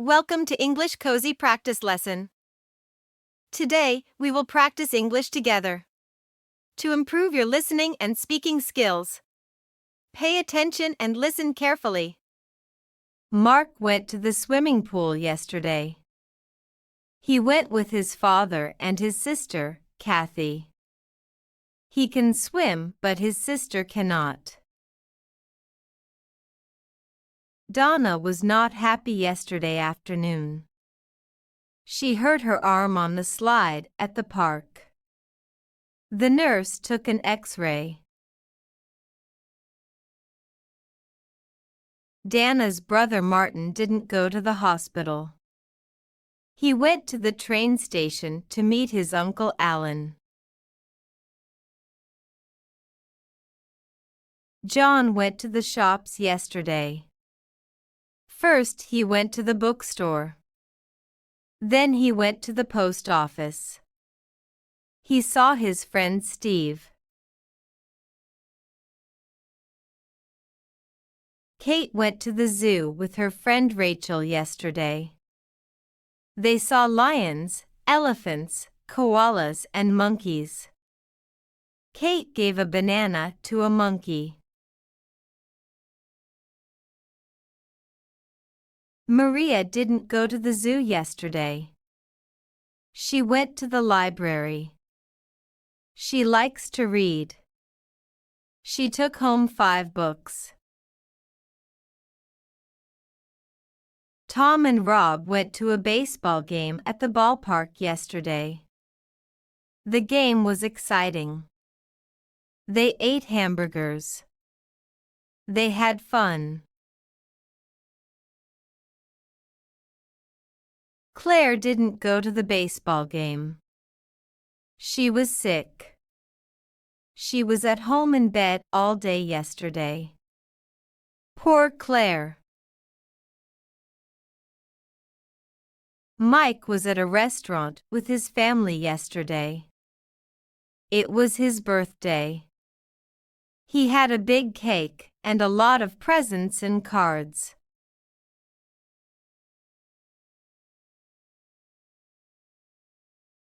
Welcome to English Cozy Practice Lesson. Today, we will practice English together. To improve your listening and speaking skills, pay attention and listen carefully. Mark went to the swimming pool yesterday. He went with his father and his sister, Kathy. He can swim, but his sister cannot. Donna was not happy yesterday afternoon. She hurt her arm on the slide at the park. The nurse took an X-ray. Dana's brother Martin didn't go to the hospital. He went to the train station to meet his Uncle Alan. John went to the shops yesterday. First, he went to the bookstore. Then he went to the post office. He saw his friend Steve. Kate went to the zoo with her friend Rachel yesterday. They saw lions, elephants, koalas, and monkeys. Kate gave a banana to a monkey. Maria didn't go to the zoo yesterday. She went to the library. She likes to read. She took home 5 books. Tom and Rob went to a baseball game at the ballpark yesterday. The game was exciting. They ate hamburgers. They had fun. Claire didn't go to the baseball game. She was sick. She was at home in bed all day yesterday. Poor Claire. Mike was at a restaurant with his family yesterday. It was his birthday. He had a big cake and a lot of presents and cards.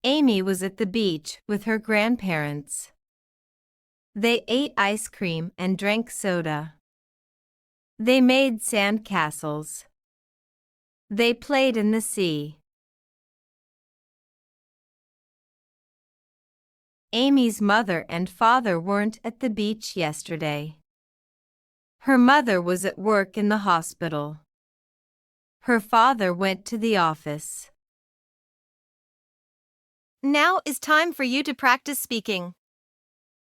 Amy was at the beach with her grandparents. They ate ice cream and drank soda. They made sand castles. They played in the sea. Amy's mother and father weren't at the beach yesterday. Her mother was at work in the hospital. Her father went to the office. Now is time for you to practice speaking.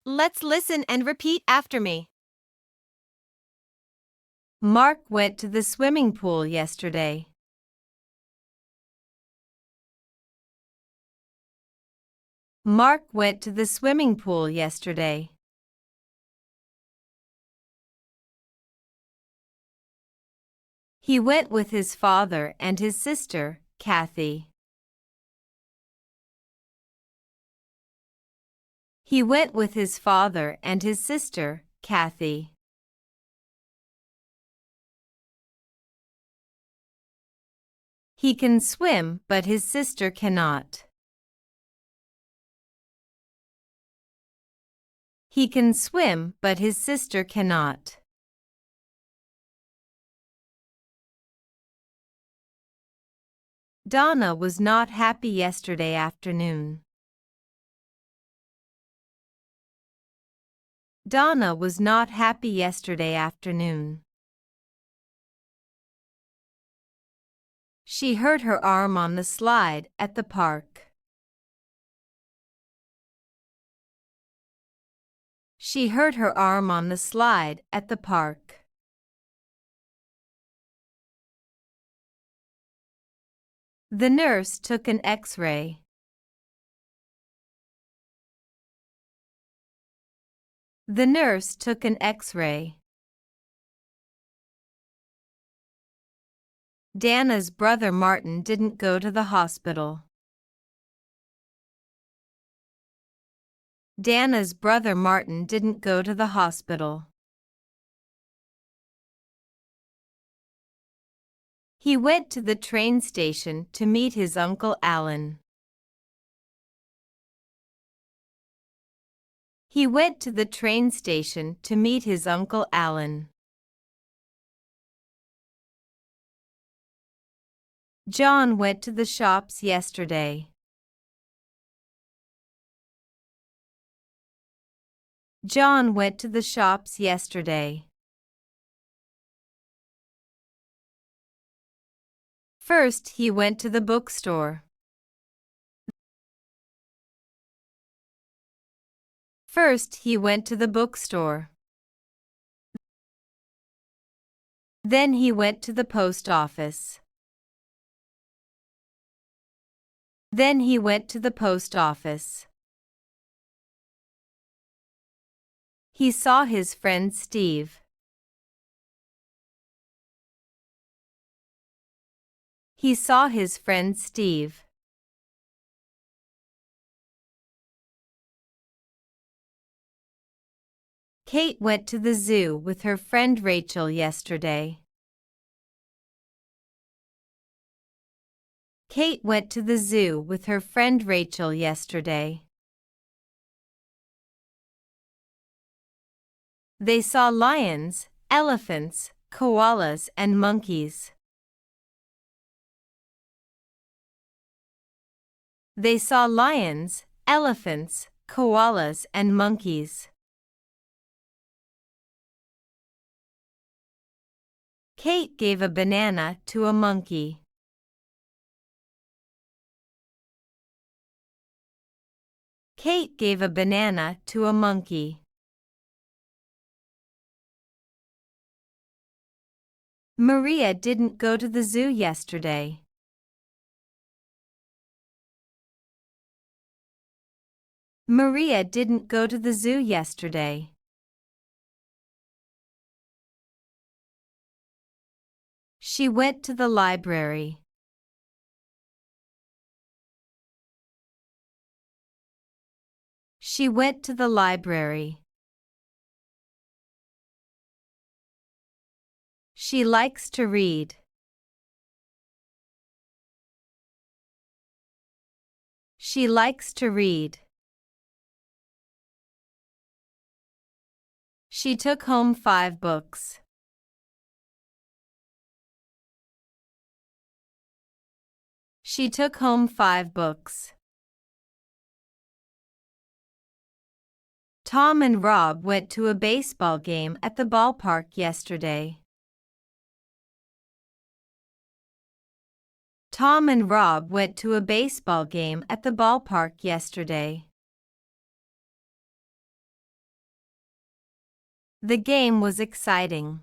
Let's listen and repeat after me. Mark went to the swimming pool yesterday. Mark went to the swimming pool yesterday. He went with his father and his sister, Kathy. He went with his father and his sister, Kathy. He can swim, but his sister cannot. He can swim, but his sister cannot. Donna was not happy yesterday afternoon. Donna was not happy yesterday afternoon. She hurt her arm on the slide at the park. She hurt her arm on the slide at the park. The nurse took an X-ray. The nurse took an X-ray. Dana's brother Martin didn't go to the hospital. Dana's brother Martin didn't go to the hospital. He went to the train station to meet his Uncle Alan. He went to the train station to meet his Uncle Alan. John went to the shops yesterday. John went to the shops yesterday. First, he went to the bookstore. First, he went to the bookstore. Then he went to the post office. Then he went to the post office. He saw his friend Steve. He saw his friend Steve. Kate went to the zoo with her friend Rachel yesterday. Kate went to the zoo with her friend Rachel yesterday. They saw lions, elephants, koalas, and monkeys. They saw lions, elephants, koalas, and monkeys. Kate gave a banana to a monkey. Kate gave a banana to a monkey. Maria didn't go to the zoo yesterday. Maria didn't go to the zoo yesterday. She went to the library. She went to the library. She likes to read. She likes to read. She took home 5 books. She took home 5 books. Tom and Rob went to a baseball game at the ballpark yesterday. Tom and Rob went to a baseball game at the ballpark yesterday. The game was exciting.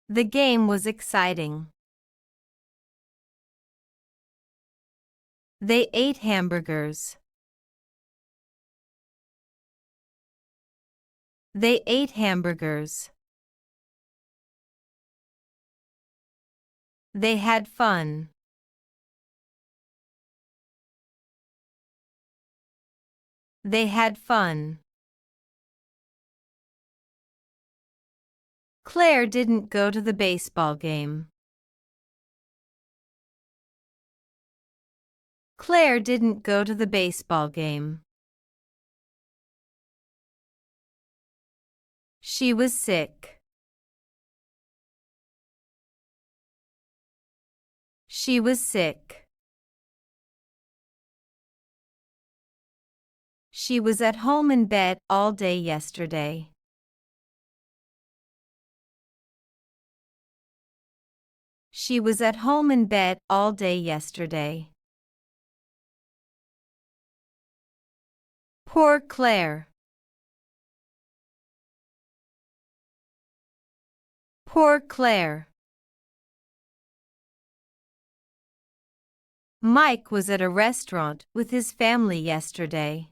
The game was exciting. They ate hamburgers. They ate hamburgers. They had fun. They had fun. Claire didn't go to the baseball game. Claire didn't go to the baseball game. She was sick. She was sick. She was at home in bed all day yesterday. She was at home in bed all day yesterday. Poor Claire. Poor Claire. Mike was at a restaurant with his family yesterday.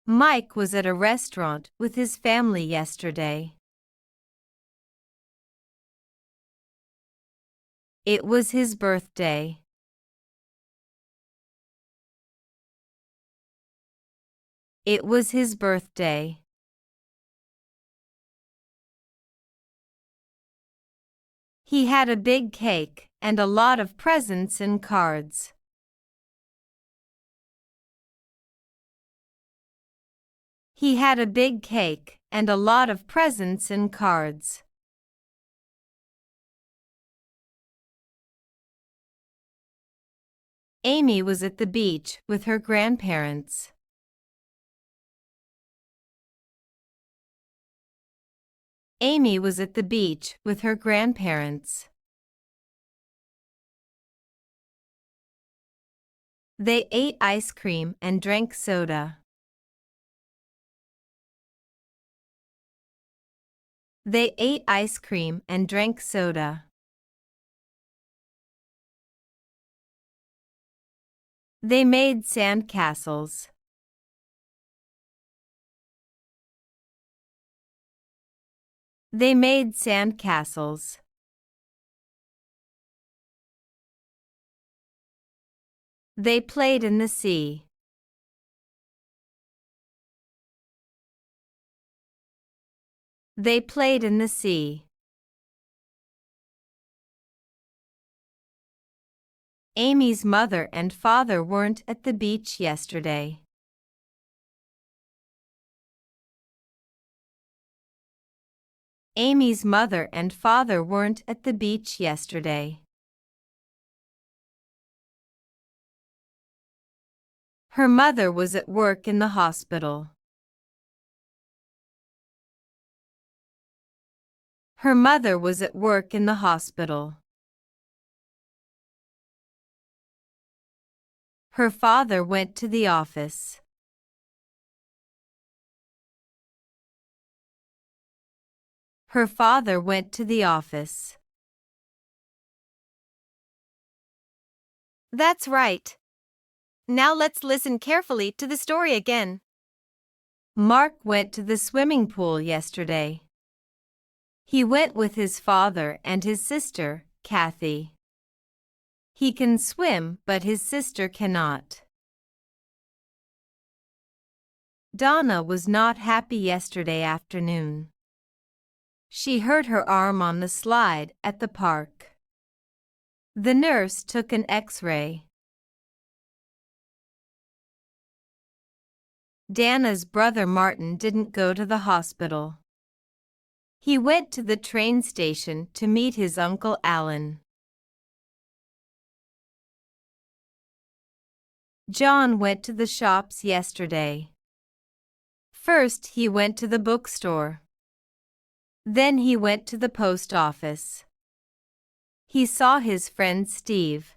Mike was at a restaurant with his family yesterday. It was his birthday. It was his birthday. He had a big cake and a lot of presents and cards. He had a big cake and a lot of presents and cards. Amy was at the beach with her grandparents. Amy was at the beach with her grandparents. They ate ice cream and drank soda. They ate ice cream and drank soda. They made sand castles. They made sand castles. They played in the sea. They played in the sea. Amy's mother and father weren't at the beach yesterday. Amy's mother and father weren't at the beach yesterday. Her mother was at work in the hospital. Her mother was at work in the hospital. Her father went to the office. Her father went to the office. That's right. Now let's listen carefully to the story again. Mark went to the swimming pool yesterday. He went with his father and his sister, Kathy. He can swim, but his sister cannot. Donna was not happy yesterday afternoon. She hurt her arm on the slide at the park. The nurse took an X-ray. Dana's brother Martin didn't go to the hospital. He went to the train station to meet his Uncle Alan. John went to the shops yesterday. First he went to the bookstore. Then he went to the post office. He saw his friend Steve.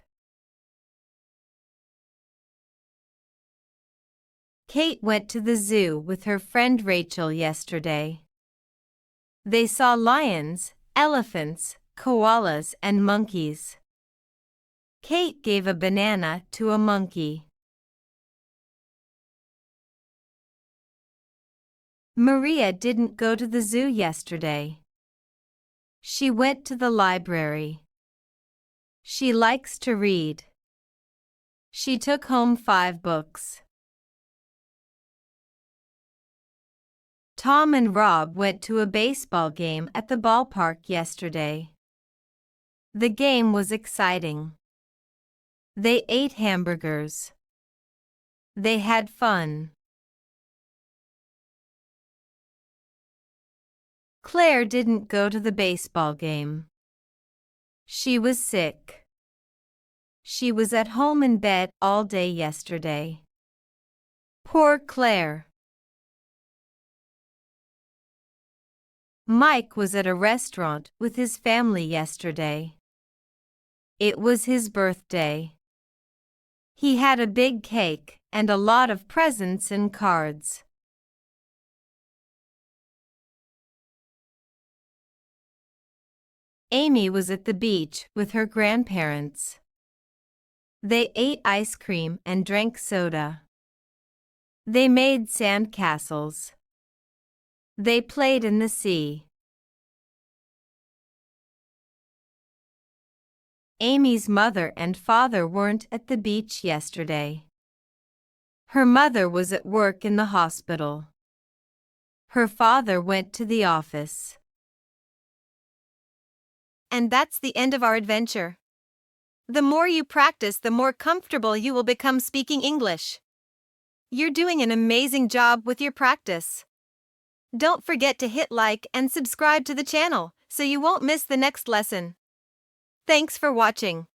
Kate went to the zoo with her friend Rachel yesterday. They saw lions, elephants, koalas, and monkeys. Kate gave a banana to a monkey. Maria didn't go to the zoo yesterday. She went to the library. She likes to read. She took home 5 books. Tom and Rob went to a baseball game at the ballpark yesterday. The game was exciting. They ate hamburgers. They had fun. Claire didn't go to the baseball game. She was sick. She was at home in bed all day yesterday. Poor Claire. Mike was at a restaurant with his family yesterday. It was his birthday. He had a big cake and a lot of presents and cards. Amy was at the beach with her grandparents. They ate ice cream and drank soda. They made sand castles. They played in the sea. Amy's mother and father weren't at the beach yesterday. Her mother was at work in the hospital. Her father went to the office. And that's the end of our adventure. The more you practice, the more comfortable you will become speaking English. You're doing an amazing job with your practice. Don't forget to hit like and subscribe to the channel so you won't miss the next lesson. Thanks for watching.